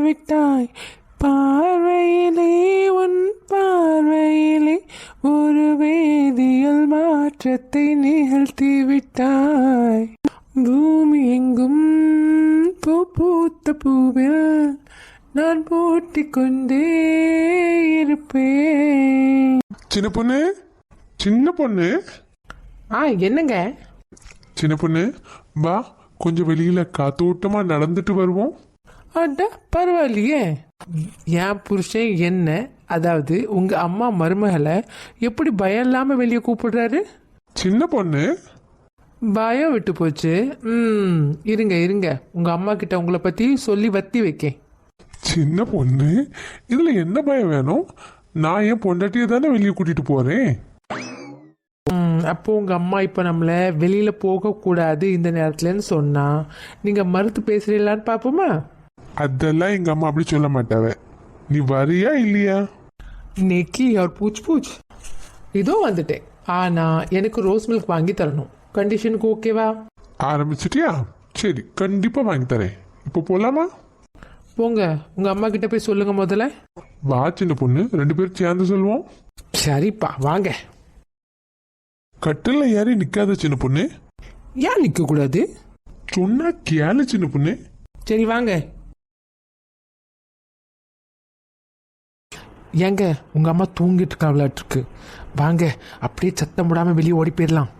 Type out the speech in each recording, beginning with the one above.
விட்டாய். பார்வையிலே உன் பார்வையிலே ஒரு வேதியியல் மாற்றத்தை நிகழ்த்தி விட்டாய். பூமி எங்கும் பூ பூத்த பூவில் நான் பூட்டிக் கொண்டே இருப்பேன். சின்ன பொண்ணு, சின்ன பொண்ணு. என்னங்க? சின்ன பொண்ணு வா, கொஞ்சம் வெளியில காத்தோட்டமா நடந்துட்டு வருவோம். அட பரவாயில்லையே. என் புருஷன் என்ன, அதாவது உங்க அம்மா மருமகளை எப்படி பயம் இல்லாம வெளியே கூப்பிடுறாரு? சின்ன பொண்ணு பயம் விட்டு போச்சு. இருங்க இருங்க, உங்க அம்மா கிட்ட உங்களை பத்தி சொல்லி வத்தி வைக்கேன். சின்ன பொண்ணு, இதுல என்ன பயம் வேணும்? நான் என் பொண்டாட்டியை தானே வெளியே கூட்டிட்டு போறேன். அப்போ உங்க அம்மா இப்ப நம்மள வெளியில போக கூடாது இந்த நேரத்துலன்னு சொன்னா நீங்க மறுத்து பேசுறீங்களான்னு பாப்போமா? அதெல்லாம் எங்க அம்மா அப்படி சொல்ல மாட்டாவ. நீ வரியா இல்லையா? இன்னைக்கு அவர் பூச் பூச் இதோ வந்துட்டேன். ஆனா எனக்கு ரோஸ் மில்க் வாங்கி தரணும். கண்டிஷனுக்கு ஓகேவா? ஆரம்பிச்சிட்டியா? சரி, கண்டிப்பா வாங்கி தரேன். இப்போ போலாமா? போங்க, உங்க அம்மா கிட்ட போய் சொல்லுங்க முதல்ல. வா சின்ன பொண்ணு, 2 பேரும் சேர்ந்து சொல்லுவோம். சரிப்பா வாங்க. கட்டில யாரி நிக்காத சின்ன பொண்ணு. ஏன் நிக்க கூடாது? சொன்னா கேளு சின்ன பொண்ணு. சரி வாங்க. ஏங்க, உங்க அம்மா தூங்கிட்டு இருக்காங்களாட்டு இருக்கு. வாங்க, அப்படியே சத்தம் விடாம வெளியே ஓடி போயிடலாம்.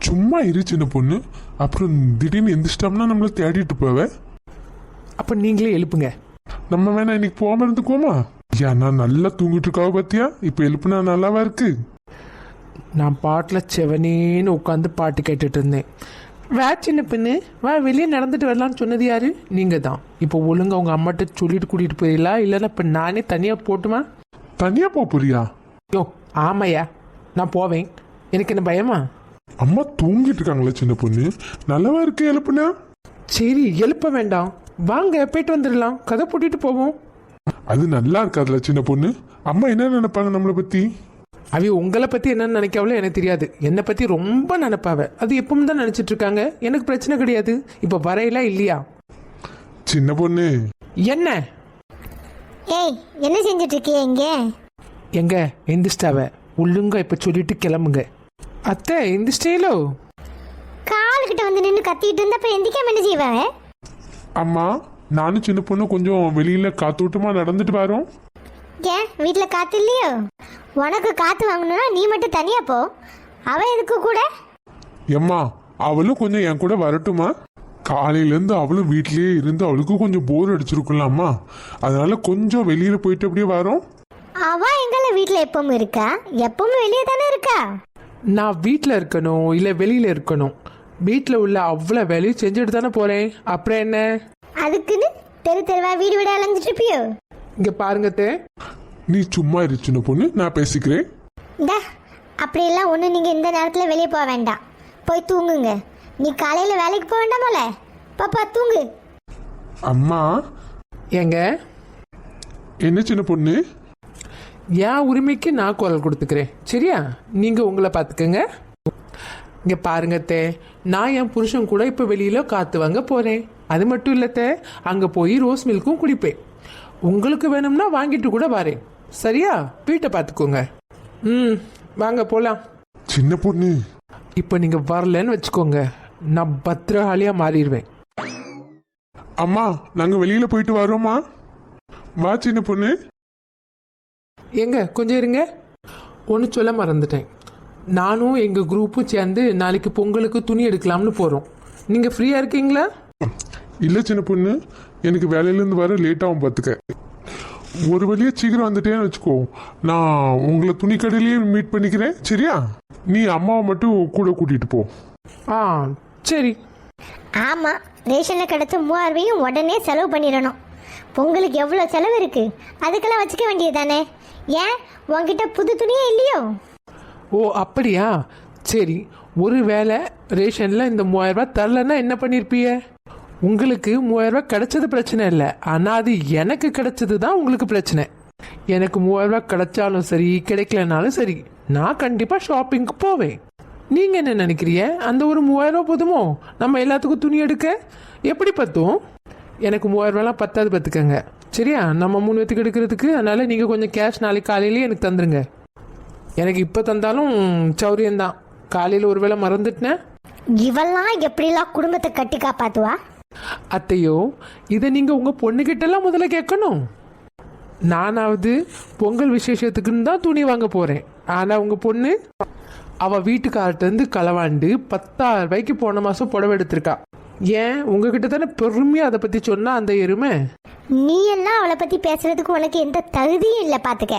சும்மா இரு சின்ன பொண்ணு, அப்புறம் திடீர்னு எந்திரிச்சிட்டோம்னா நம்மள தேடிட்டு போவ. அப்ப நீங்களே எழுப்புங்க. நம்ம வேணா இன்னைக்கு போகாம இருந்துக்குவோமா? ஏன் நான் நல்லா தூங்கிட்டு இருக்காவ பாத்தியா? இப்ப எழுப்புனா நல்லாவா இருக்கு? நான் பாட்டில் செவனேன்னு உட்காந்து பாட்டு கேட்டுட்டு இருந்தேன். வா சின்ன பொண்ணு வா, வெளியே நடந்துட்டு வரலான்னு சொன்னது யாரு? நீங்க தான். இப்போ ஒழுங்கா உங்க அம்மாட்ட சொல்லிட்டு கூட்டிட்டு போயிடலாம், இல்லைன்னா இப்போ நானே தனியா போட்டுமா? தனியா போறியா? யோ ஆமாயா, நான் போவேன். எனக்கு என்ன பயமா? அம்மா தூங்கிட்டு இருக்காங்களா சின்ன பொண்ணு? நல்லவா இருக்கு எழுப்புனா. சரி எழுப்ப வேண்டாம், வாங்க போயிட்டு வந்துடலாம், கதை போட்டுட்டு போவோம். அது நல்லா இருக்காதுல சின்ன பொண்ணு. அம்மா என்ன நினைப்பாங்க நம்மளை பத்தி? அவ உங்களை பத்தி என்னன்னு நினைக்காவளோ எனக்கு தெரியாது. என்னை பத்தி ரொம்ப நினைப்பாவ. அது எப்பவும் தான் நினைச்சிட்டு இருக்காங்க. எனக்கு பிரச்சனை கிடையாது. இப்ப வரையில இல்லையா சின்ன பொண்ணு? என்ன ஏய், என்ன செஞ்சிட்டு இருக்கிய இங்க? எங்க எந்திரிச்சிட்டாவ? ஒழுங்கா இப்ப சொல்லிட்டு கிளம்புங்க. அத்தை எந்திரிச்சிட்டேலோ? கால் கிட்ட வந்து நின்று கத்திட்டு இருந்தா அப்ப எந்திக்காம என்ன செய்வாங்க? அம்மா, நானும் சின்ன பொண்ணு கொஞ்சம் வெளியில காத்தோட்டமா நடந்துட்டு வரோம். ஏன் வீட்டுல காத்து இல்லையோ? உனக்கு காத்து வாங்கணும்னா நீ மட்டும் தனியா போ. அவ எதுக்கு கூட? எம்மா, அவளும் கொஞ்சம் என் கூட வரட்டுமா? காலையில இருந்து அவளும் வீட்லயே இருந்து அவளுக்கு கொஞ்சம் போர் அடிச்சிருக்கலாமா, அதனால கொஞ்சம் வெளியில போயிட்டு அப்படியே வரோம். அவ எங்கள வீட்டுல எப்பவும் இருக்கா? எப்பவும் வெளியே தானே இருக்கா. நான் வீட்டில் இருக்கணும் இல்லை வெளியில இருக்கணும்? வீட்டில் உள்ள அவ்வளோ வேலையும் செஞ்சுட்டு தானே போறேன். அப்புறம் என்ன? அதுக்குன்னு தெரு தெருவா வீடு வீடு அலைஞ்சிட்டு இருப்பியோ? இங்க பாருங்க அத்தை, நீ சும்மா இரு சின்ன பொண்ணு, நான் பேசிக்கிறேன். இந்தா, அப்படியெல்லாம் ஒண்ணு நீங்க இந்த நேரத்துல வெளியே போக வேண்டாம். போய் தூங்குங்க. நீ காலையில வேலைக்கு போக வேண்டாமோல, பாப்பா தூங்கு. அம்மா. ஏங்க, என்ன சின்ன பொண்ணு? என் உரிமைக்கு நான் குரல் கொடுத்துக்கிறேன், சரியா? நீங்க உங்களை பார்த்துக்கங்க. இங்க பாருங்க அத்தை, நான் என் புருஷன் கூட இப்ப வெளியில காத்து வாங்க போறேன். அது மட்டும் இல்ல அத்தை, அங்க போய் ரோஸ் மில்க்கும் குடிப்பேன். உங்களுக்கு வேணும்னா வாங்கிட்டு கூட வரேன், சரியா? வீட்டை பார்த்துக்கோங்க. வாங்க போலாம். சின்ன பொண்ணு, இப்போ நீங்க வரலன்னு வச்சுக்கோங்க, நான் பத்திரகாளியா மாறிடுவேன். அம்மா நாங்க வெளியில போயிட்டு வரோமா? வா சின்ன பொண்ணு. எங்க கொஞ்சம் இருங்க, ஒன்று சொல்ல மறந்துட்டேன். நானும் எங்க குரூப்பும் சேர்ந்து நாளைக்கு பொங்கலுக்கு துணி எடுக்கலாம்னு போறோம். நீங்க ஃப்ரீயா இருக்கீங்களா? இல்ல சின்ன பொண்ணு, எனக்கு வேலையில இருந்து வர லேட் ஆகும் பாத்துக்க. ஒரு வழியா சீக்கிரம் வந்துட்டேன்னு வச்சுக்கோ, நான் உங்களை துணி கடையிலேயே மீட் பண்ணிக்கிறேன், சரியா? நீ அம்மாவை மட்டும் கூட கூட்டிட்டு போ. ஆ சரி. ஆமா, ரேஷன்ல கிடைச்ச 3000 உடனே செலவு பண்ணிடணும். பொங்கலுக்கு எவ்வளவு செலவு இருக்கு, அதுக்கெல்லாம் வச்சுக்க வேண்டியது தானே. ஏன் உன்கிட்ட புது துணியே இல்லையோ? ஓ அப்படியா? சரி, ஒரு வேளை ரேஷன்ல இந்த 3000 ரூபாய் தரலன்னா என்ன பண்ணிருப்பீங்க? உங்களுக்கு 3000 ரூபாய் கிடைச்சது பிரச்சனை இல்லை, ஆனா அது எனக்கு கிடைச்சது தான் உங்களுக்கு பிரச்சனை. எனக்கு 3000 ரூபாய் கிடைச்சாலும் சரி கிடைக்கலனாலும் சரி, நான் கண்டிப்பா ஷாப்பிங்க்கு போவேன். நீங்க என்ன நினைக்கிறீங்க? அந்த ஒரு 3000 ரூபாய் போதுமோ நம்ம எல்லாத்துக்கும் துணி எடுக்க? எப்படி பத்தும்? எனக்கு 3000 ரூபாய்லாம் பத்தாது பார்த்துக்கங்க, சரியா? நம்ம 3 பேத்துக்கு எடுக்கிறதுக்கு. அதனால நீங்கள் கொஞ்சம் கேஷ் நாளைக்கு காலையிலேயே எனக்கு தந்துருங்க. எனக்கு இப்போ தந்தாலும் சௌரியம்தான். காலையில் ஒருவேளை மறந்துட்டேன். இவெல்லாம் எப்படிலாம் குடும்பத்தை கட்டி காப்பாத்துவா? அத்தையோ, இதை நீங்கள் உங்கள் பொண்ணுக்கிட்டலாம் முதல்ல கேட்கணும். நானாவது பொங்கல் விசேஷத்துக்குன்னு தான் துணி வாங்க போகிறேன். ஆனால் உங்கள் பொண்ணு அவள் வீட்டுக்கார்ட்டேருந்து களவாண்டு 10,000 ரூபாய்க்கு போன மாதம் புடவை எடுத்திருக்கா. ஏன் உங்ககிட்ட தானே பெருமையாக அதை பற்றி சொன்னா அந்த எருமை? நீ எல்லாம் அவளை பத்தி பேசுறதுக்கு உனக்கு எந்த தகுதியும் இல்லை, பாத்துக்க.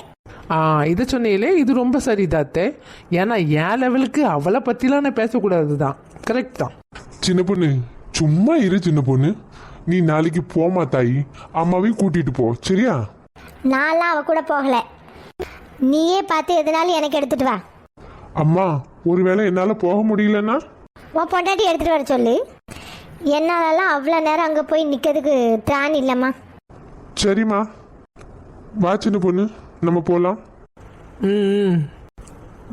இதை சொன்னீங்களே, இது ரொம்ப சரிதாத்தே. ஏன்னா என் லெவலுக்கு அவளை பற்றிலாம் நான் பேசக்கூடாது தான். கரெக்ட் தான். சின்ன பொண்ணு சும்மா இரு சின்ன பொண்ணு. நீ நாளைக்கு போமா தாயி, அம்மாவையும் கூட்டிட்டு போ சரியா? நான்லாம் அவ கூட போகல. நீயே பார்த்து எதுனாலும் எனக்கு எடுத்துட்டு வா. அம்மா ஒருவேளை என்னால போக முடியலன்னா உன் பொண்டாட்டி எடுத்துட்டு வர சொல்லு. என்னாலலாம் அவ்வளோ நேரம் அங்கே போய் நிற்கிறதுக்கு திராணி இல்லைம்மா. சரிம்மா, வா சின்ன பொண்ணு நம்ம போலாம்.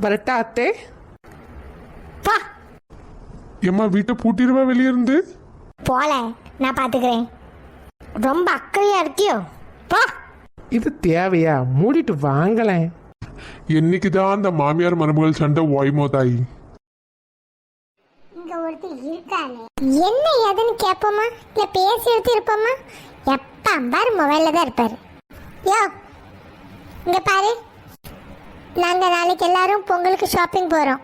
வரட்டா அத்தே? பா ஏம்மா வீட்டை பூட்டிடுவா வெளியே இருந்து? போல, நான் பார்த்துக்கிறேன். ரொம்ப அக்கறையா இருக்கியோ? பா. இது தேவையா? மூடிட்டு வாங்கலேன். என்னைக்குதான் அந்த மாமியார் மருமகள் சண்டை ஓய்மோ தாயி? இங்க ஒருத்தர் இருக்கானே, என்ன ஏதுன்னு கேட்போமா இல்ல பேசி எடுத்து இருப்போமா? எப்ப பாரு மொபைல்ல தான் இருப்பாரு. யோ இங்க பாரு, நாங்க நாளைக்கு எல்லாரும் பொங்கலுக்கு ஷாப்பிங் போறோம்.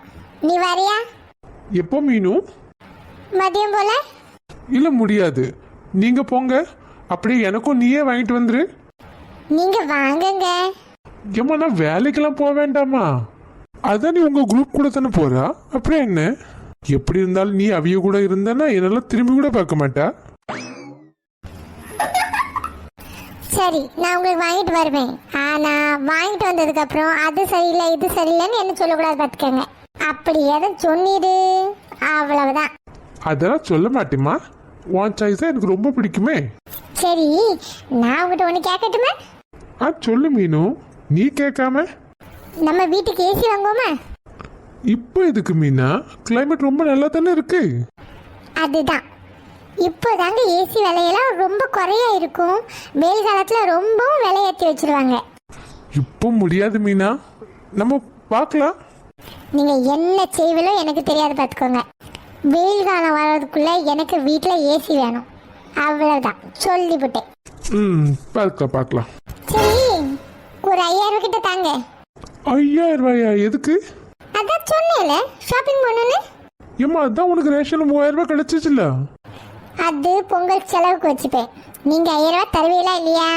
நீ வரியா? எப்போ மீனு? மதியம் போல. இல்ல முடியாது, நீங்க போங்க. அப்படியே எனக்கும் நீயே வாங்கிட்டு வந்துரு. நீங்க வாங்குங்க. ஏம்மா நான் வேலைக்கெல்லாம் போக வேண்டாமா? அதான் நீ உங்க குரூப் கூட தானே போறா, அப்படியே என்ன? எப்படி இருந்தாலும் நீ அவிய கூட இருந்தனா என்னெல்லாம் திரும்பி கூட பார்க்க மாட்டா. சரி, நான் உங்களுக்கு வாங்கிட்டு வருவேன். ஆனா வாங்கிட்டு வந்ததுக்கு அப்புறம் அது சரியில்லை இது சரியில்லைன்னு என்ன சொல்லக்கூடாது, பார்த்துக்கங்க. அப்படி எதை சொன்னிடு, அவ்வளவுதான். அதெல்லாம் சொல்ல மாட்டேமா, உன் சாய்ஸ் தான் எனக்கு ரொம்ப பிடிக்குமே. சரி, நான் உங்ககிட்ட ஒன்று கேட்கட்டுமா? சொல்லு மீனு, நீ கேட்காம. நம்ம வீட்டுக்கு ஏசி வாங்குவோமா? இப்போ எதுக்கு மீனா? கிளைமேட் ரொம்ப நல்லா தானே இருக்கு. அதுதான், இப்போதாங்க ஏசி விலையெல்லாம் ரொம்ப குறையா இருக்கும். வெயில் காலத்துல ரொம்பவும் விலையேற்றி வச்சிருவாங்க. இப்போ முடியாது மீனா, நம்ம பார்க்கலாம். நீங்க என்ன செய்வீங்களோ எனக்கு தெரியாது, பார்த்துக்கோங்க. வெயில் காலம் வர்றதுக்குள்ள எனக்கு வீட்டில் ஏசி வேணும், அவ்வளவுதான் சொல்லிவிட்டேன். பார்க்கலாம் பார்க்கலாம். சரி, ஒரு 5,000 கிட்ட தாங்க. 5,000 ரூபாயா? எதுக்கு? அதான் சொன்னேன்ல ஷாப்பிங் பண்ணணும்னு. ஏம்மா அதான் உனக்கு ரேஷன்ல 3,000 ரூபாய் கிடைச்சிச்சுல்ல? அது பொங்கல் செலவுக்கு வச்சுப்பேன். நீங்க 5,000 ரூபாய் தருவீங்களா இல்லையா?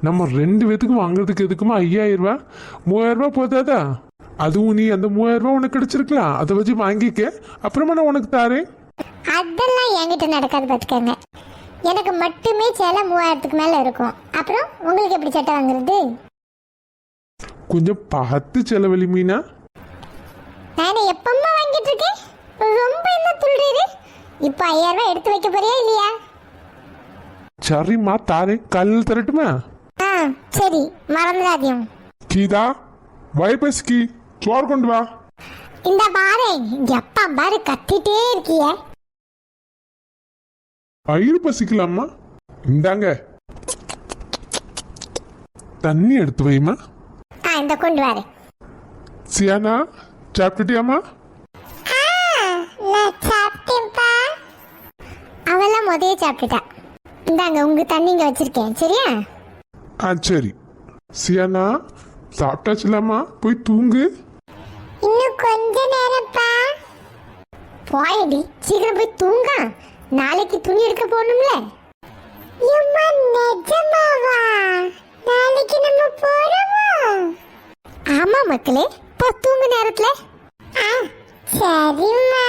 நம்ம 2 பேத்துக்கும் வாங்குறதுக்கு எதுக்குமா 5,000 ரூபாய்? 3,000 ரூபாய் போதாதா? அதுவும் நீ அந்த 3,000 ரூபாய் உனக்கு கிடைச்சிருக்கலாம், அதை வச்சு வாங்கிக்க, அப்புறமா நான் உனக்கு தாரேன். அதெல்லாம் என்கிட்ட நடக்காது, பார்த்துக்கங்க. எனக்கு மட்டுமே சேலை 3,000க்கு மேல இருக்கும். அப்புறம் உங்களுக்கு எப்படி சட்டை வாங்குறது? கொஞ்சம் பார்த்து செலவழி மீனா. நான் எப்பமா வாங்கிட்டு இருக்கேன், ரொம்ப என்ன துள்ளுறீரு? இப்போ 5,000 ரூபாய் எடுத்து வைக்க போறியா இல்லையா? சரிம்மா தாரேன், காலையில் தரட்டுமா? சரி, மறந்துடாதீங்க. கீதா வைபஸ்கி சோறு கொண்டு வா. இந்த பாரு, எப்பா பாரு கத்திட்டே இருக்கிய. வயிறு பசிக்கலாமா? இந்தாங்க தண்ணி எடுத்து வைமா. இந்த கொண்டு வாரு. சியானா சாப்பிட்டுட்டியாமா? நான் சாப்பிட்டேன்ப்பா. அவெல்லாம் முதல்ல சாப்பிட்டுட்டா. இந்தாங்க உங்க தண்ணி இங்க வச்சிருக்கேன், சரியா? சரி. சியானா சாப்பிட்டாச்சுலாமா? போய் தூங்கு. இன்னும் கொஞ்ச நேரம்ப்பா. போயடி, சீக்கிரம் போய் தூங்க. நாளைக்கு துணி எடுக்க போகணும்ல. எம்மா நிஜமாவா? நாளைக்கு நம்ம போறோமா? ஆமா மக்களே, போ தூங்கு நேரத்துல. சரிம்மா.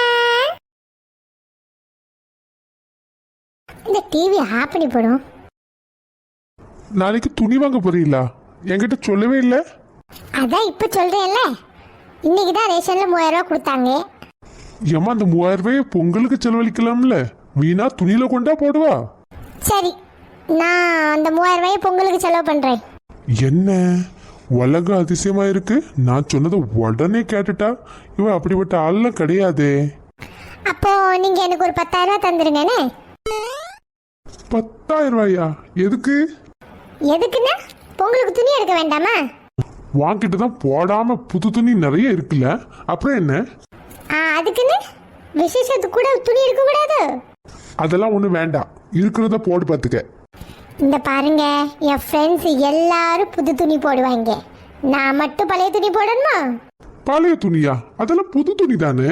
இந்த டிவி ஆஃப் பண்ணி போடும். நாளைக்கு துணி வாங்க போறீங்களா? என்கிட்ட சொல்லவே இல்லை. அதான் இப்ப சொல்றேன்ல, இன்னைக்கு தான் ரேஷன்ல 3,000 ரூபாய் கொடுத்தாங்க. ஏமா அந்த 3,000 ரூபாயை பொங்கலுக்கு செலவழிக்கலாம்ல, வீணா துணியில கொண்டா போடுவா. சரி, நான் அந்த 3,000 ரூபாயை பொங்கலுக்கு செலவு பண்றேன். என்ன உலக அதிசயமா இருக்கு, நான் சொன்னதை உடனே கேட்டுட்டா. இவன் அப்படிப்பட்ட ஆள்லாம் கிடையாதே. அப்போ நீங்க எனக்கு ஒரு 10,000 ரூபாய் தந்துருங்கண்ணே. 10,000 ரூபாயா? எதுக்கு? எதுக்குன்னா பொங்கலுக்கு துணி எடுக்க வேண்டாமா? வாங்கிட்டு தான் போடாம புது துணி நிறைய இருக்குல்ல, அப்புறம் என்ன? அதுக்குன்னு விசேஷத்துக்கு கூட துணி எடுக்க கூடாது? அதெல்லாம் ஒண்ணு வேண்டாம், இருக்கிறத போட்டு பார்த்துக்க. இந்த பாருங்க, என் ஃப்ரெண்ட்ஸ் எல்லாரும் புது துணி போடுவாங்க, நான் மட்டும் பழைய துணி போடணுமா? பழைய துணியா? அதெல்லாம் புது துணி தானே.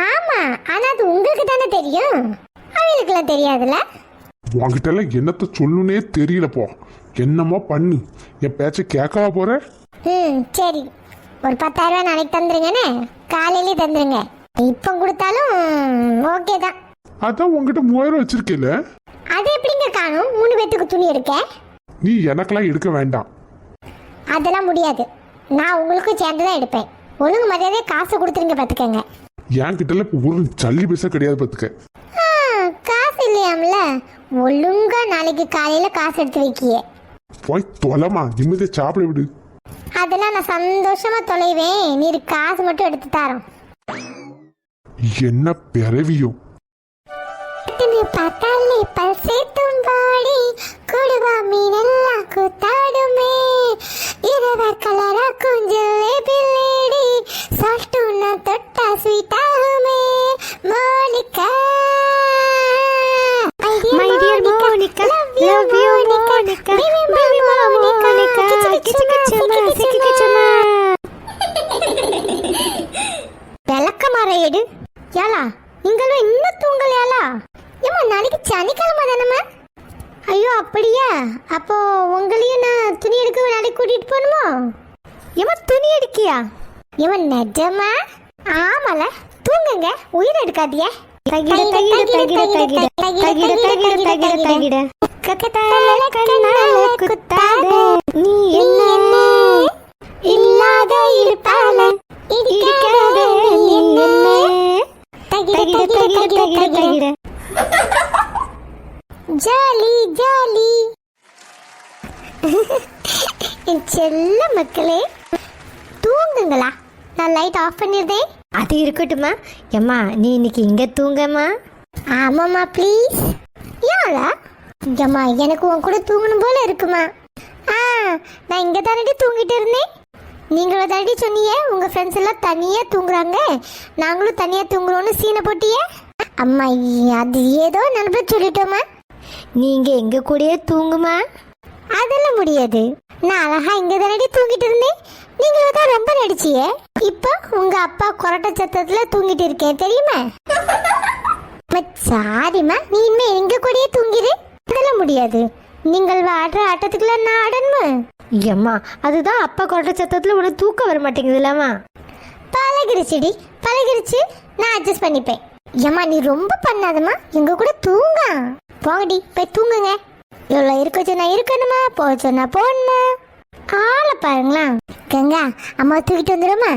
ஆமா, ஆனா அது உங்களுக்கு தானே தெரியும், அவங்களுக்குலாம் தெரியாதுல்ல. உங்ககிட்ட எல்லாம் என்னத்த சொல்லணுன்னே தெரியல. போ, என்னமோ பண்ணு, என் பேச்ச கேட்கவா போற? சரி, ஒரு 10,000 ரூபாய் நாளைக்கு தந்துருங்கண்ணே, காலையிலே தந்துருங்க. இப்போ கொடுத்தாலும் ஓகே தான். அதான் உங்ககிட்ட 3000 வச்சிருக்கேல. அது எப்படிங்க காணும்? 3 பேத்துக்கு துணி எடுக்க. நீ எனக்கெல்லாம் எடுக்க வேண்டாம். அதெல்லாம் முடியாது, நான் உங்களுக்கு சேர்ந்து தான் எடுப்பேன். ஒழுங்கு மரியாதையே காசு கொடுத்துருங்க பார்த்துக்கங்க. என் கிட்ட இப்போ ஒரு சல்லி பைசா கிடையாது பார்த்துக்க. காசு இல்லையாம்ல, ஒழுங்கா நாளைக்கு காலையில காசு எடுத்து வைக்கியே. போய் தொலைமா, நிம்மதியை சாப்பிட விடு. அதெல்லாம் நான் சந்தோஷமா தொலைவேன், நீ காசு மட்டும் எடுத்து தரோம். என்ன பிறவியோ. பார்த்தாலே பல்சே தும்பாடி கொடுவா மீனெல்லாம் கூத்தாடுமே, இரவர் கலரா குஞ்சலே பிள்ளைடி சாப்பிட்டுனா தொட்டா ஸ்வீட்டாகுமே. Monica, my dear Monica, love you Monica, baby Monica, கிச்சுமா. விளக்கமாற எடு. யாலா, நீங்களும் இன்னும் தூங்கலையாலா? ஏமா, நாளைக்கு சனிக்கிழமை தானம்மா? ஐயோ அப்படியா? அப்போ உங்களையும் நான் துணி எடுக்க நாளைக்கு கூட்டிட்டு போகணுமோ? ஏமா துணி எடுக்கியா? ஏமா நிஜமா? ஆமால, தூங்குங்க, உயிர் எடுக்காதியே. தகிட தகிட தகிட தகிட தகிட தகிட தகிட தகிட கக்கத்தால கண்ணால குத்தாதே, நீ என்ன இல்லாத இருப்பால இடிக்காதே என்ன. தகிட தகிட தகிட தகிட ஜாலி ஜாலி. செல்ல மக்களே, தூங்குங்களா, நான் லைட் ஆஃப் பண்ணிருந்தேன். அது இருக்கட்டுமா? எம்மா, நீ இன்னைக்கு இங்க தூங்கம்மா. ஆமாம்மா ப்ளீஸ். ஏன்டா? எம்மா, எனக்கு உன் கூட தூங்கணும் போல இருக்குமா? நான் இங்க தானடி தூங்கிட்டு இருந்தேன். நீங்களும் தானடி சொன்னீங்க உங்க ஃப்ரெண்ட்ஸ் எல்லாம் தனியா தூங்குறாங்க, நாங்களும் தனியா தூங்குறோம்னு சீனை போட்டியே. அம்மா, அது ஏதோ நினைப்ப சொல்லிட்டோமா. நீங்க எங்க கூடயே தூங்குமா? அதெல்லாம் முடியாது, நான் அழகா இங்க தானடி தூங்கிட்டு இருந்தேன். நீங்களும் தான் ரொம்ப நடிச்சியே. இப்போ உங்க அப்பா கொரட்டை சத்தத்துல தூங்கிட்டு இருக்கேன் தெரியுமா? சாரிம்மா, நீ இனிமே எங்க கூடயே தூங்கிடு. அதெல்லாம் முடியாது, நீங்கள் ஆடுற ஆட்டத்துக்குள்ள நான் ஆடணுமா? ஏம்மா, அதுதான் அப்பா கொரட்டை சத்தத்துல உனக்கு தூக்கம் வர மாட்டேங்குதுல்லம்மா. பழகிருச்சுடி, பழகிருச்சு, நான் அட்ஜஸ்ட் பண்ணிப்பேன். ஏம்மா, நீ ரொம்ப பண்ணாதம்மா, எங்க கூட தூங்க. போங்கடி, போய் தூங்குங்க. இவ்வளோ இருக்க சொன்னா இருக்கணுமா, போக சொன்னா போடணுமா? ஆளை பாருங்களா. கங்கா, அம்மா தூக்கிட்டு வந்துடுமா?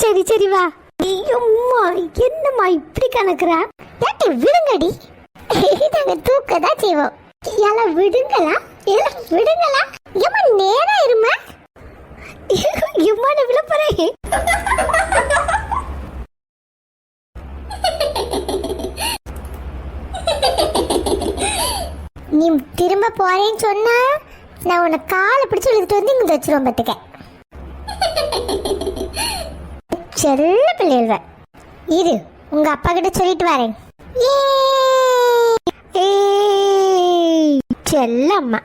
சரி சரி வா. ஐயோம்மா, என்னம்மா இப்படி கணக்குறா? ஏட்டி விடுங்கடி, நாங்க தூக்க தான் செய்வோம். எல்லாம் விடுங்களா, எல்லாம் விடுங்களா. ஏம்மா நேரம் இருமா. எம்மா, நான் விழ போறேன். நீ திரும்ப போறேன்னு சொன்னா நான் உன்னை காலை பிடிச்சு இழுத்துட்டு வந்து இங்க வச்சிருவோம் பார்த்துக்க. செல்ல பிள்ளைகள் இரு, உங்க அப்பா கிட்ட சொல்லிட்டு வரேன். செல்லம்மா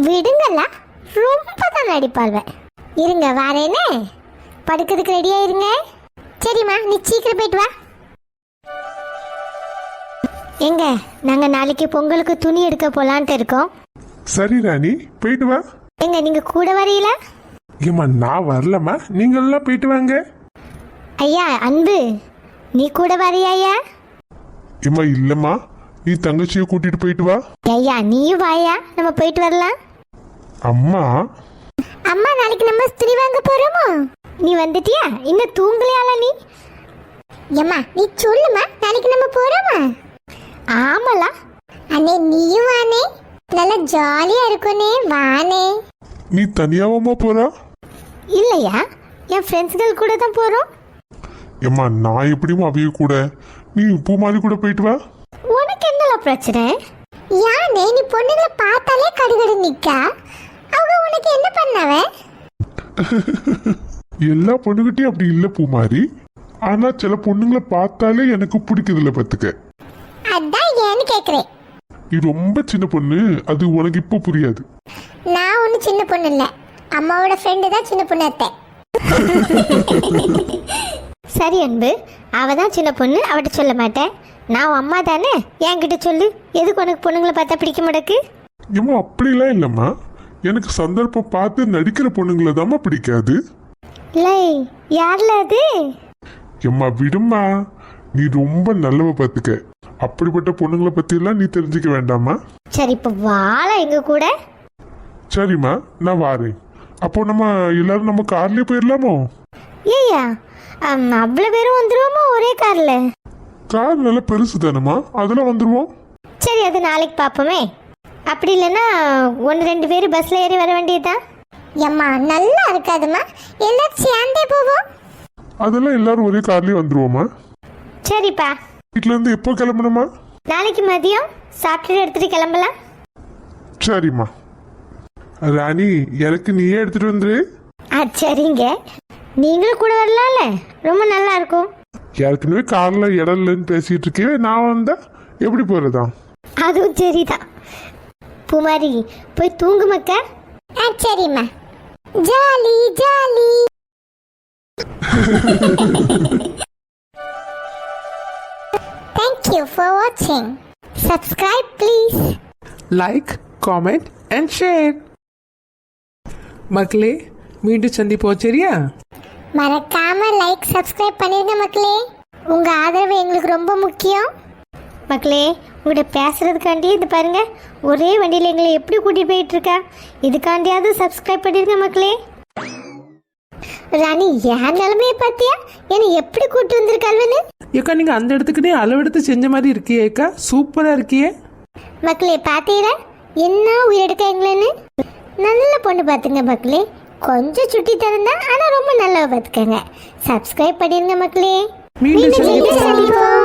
விடுங்கல்ல, ரொம்ப தான் நடிப்பாள்வேன். இருங்க வரேனே, படுக்கிறதுக்கு ரெடியா இருங்க. சரிம்மா, நீ சீக்கிரம் போயிட்டு வா. எங்க, நாங்க நாளைக்கு பொங்கலுக்கு துணி எடுக்க போலான்ட்டு இருக்கோம். சரி ராணி, போயிட்டு வா. எங்க நீங்க கூட வரீங்களா? ஏமா, நான் வரலம்மா, நீங்க எல்லாம் போயிட்டு வாங்க. ஐயா அன்பு, நீ கூட வரியா? ஐயா ஏமா இல்லம்மா, நீ தங்கச்சியை கூட்டிட்டு போயிட்டு வா. ஐயா நீயும் வாயா, நம்ம போயிட்டு வரலாம். அம்மா, அம்மா நாளைக்கு நம்ம துணி வாங்க போறோமோ? நீ வந்துட்டியா? இன்னும் தூங்கலையால நீ? ஏம்மா நீ சொல்லுமா, நாளைக்கு நம்ம போறோமா? ஆமாலா அண்ணே, நீயும் வானே, நல்லா ஜாலியா இருக்குனே, வானே. நீ தனியாவமா போறா? இல்லையா, என் ஃப்ரெண்ட்ஸ்கள் கூட தான் போறோம். ஏம்மா, நான் எப்படிமா அவிய கூட, நீ பூமாரி கூட போயிட்டு வா. உனக்கு என்னல பிரச்சனை? யானே நீ பொண்ணுங்களை பார்த்தாலே கடுகடு நிக்கா? அவங்க உனக்கு என்ன பண்ணவ? எல்லா பொண்ணுகிட்டயும் அப்படி இல்ல பூமாரி. ஆனா சில பொண்ணுங்களை பார்த்தாலே எனக்கு பிடிக்குதுல பத்துக்க. அதான் ஏன்னு கேக்குறேன். நீ ரொம்ப சின்ன பொண்ணு, அது உனக்கு இப்போ புரியாது. நான் ஒன்றும் சின்ன பொண்ணு இல்லை, அம்மாவோட ஃப்ரெண்டு தான் சின்ன பொண்ணு அத்தை. சரி அன்பு, அவ தான் சின்ன பொண்ணு, அவட்ட சொல்ல மாட்டேன். நான் உன் அம்மா தானே, என்கிட்ட சொல்லு. எதுக்கு உனக்கு பொண்ணுங்களை பார்த்தா பிடிக்க மாட்டேக்கு? ஏம்மா அப்படிலாம் இல்லைம்மா, எனக்கு சந்தர்ப்பம் பார்த்து நடிக்கிற பொண்ணுங்களை தாம்மா பிடிக்காது. இல்லை, யாரில் அது? ஏம்மா விடுமா, நீ ரொம்ப நல்லவ பார்த்துக்க. அப்படிப்பட்ட பொண்ணுங்களை பற்றியெல்லாம் நீ தெரிஞ்சுக்க வேண்டாமா? சரி, இப்போ வாழ எங்க கூட. சரிம்மா, நான் வாரேன். அப்போ நம்ம எல்லாரும் நம்ம கார்லயே போயிடலாமோ? ஏய்யா, அவ்வளோ பேரும் வந்துருவோமா ஒரே காரில்? கார் நல்லா பெருசு தானேம்மா, அதில் வந்துடுவோம். சரி, அது நாளைக்கு பார்ப்போமே. அப்படி இல்லைன்னா 1-2 பேர் பஸ்ஸில் ஏறி வர வேண்டியதுதான். எம்மா நல்லா இருக்காதுமா, எல்லாரும் சேர்ந்தே போவோம். அதெல்லாம் எல்லாரும் ஒரே கார்லயே வந்துருவோமா? சரிப்பா. வீட்டுல இருந்து எப்போ கிளம்பணுமா? நாளைக்கு மதியம் சாப்பிட்டு எடுத்துட்டு கிளம்பலாம். சரிம்மா. ராணி, எனக்கு நீயே எடுத்துட்டு வந்துரு. சரிங்க, நீங்களும் கூட வரலாம்ல, ரொம்ப நல்லா இருக்கும். ஏற்கனவே கார்ல இடம் இல்லைன்னு பேசிட்டு இருக்கே, நான் வந்தா எப்படி போறதா? அதுவும் சரிதான். பூமாரி, போய் தூங்கு மக்கா. சரிம்மா. Jolly jolly. Thank you for watching. Subscribe please. Like, comment and share. மக்களே, மீண்டும் சந்திப்போம், சரியா? மறக்காம லைக் சப்ஸ்கிரைப் பண்ணிருங்க மக்களே. உங்க ஆதரவு எங்களுக்கு ரொம்ப முக்கியம். மக்களே, உங்கள்கிட்ட பேசுறதுக்காண்டி இது பாருங்க, ஒரே வண்டியில் எங்களை எப்படி கூட்டிட்டு போயிட்டு இருக்கா. இதுக்காண்டியாவது சப்ஸ்கிரைப் பண்ணிருங்க மக்களே. ராணி, என் நிலைமையை பார்த்தியா? என்னை எப்படி கூட்டு வந்திருக்காள்னு. ஏக்கா, நீங்க அந்த இடத்துக்குனே அளவெடுத்து செஞ்ச மாதிரி இருக்கியே ஏக்கா, சூப்பரா இருக்கியே. மக்களே, பார்த்தீங்களா என்ன உயிரெடுக்க எங்களேன்னு? நல்ல பொண்ணு பார்த்துங்க மக்களே. கொஞ்சம் சுட்டி தரந்தா, ஆனால் ரொம்ப நல்லா பார்த்துக்கங்க. சப்ஸ்கிரைப் பண்ணிருங்க மக்களே. மீண்டும் சந்திப்போம். சந்திப்போம்.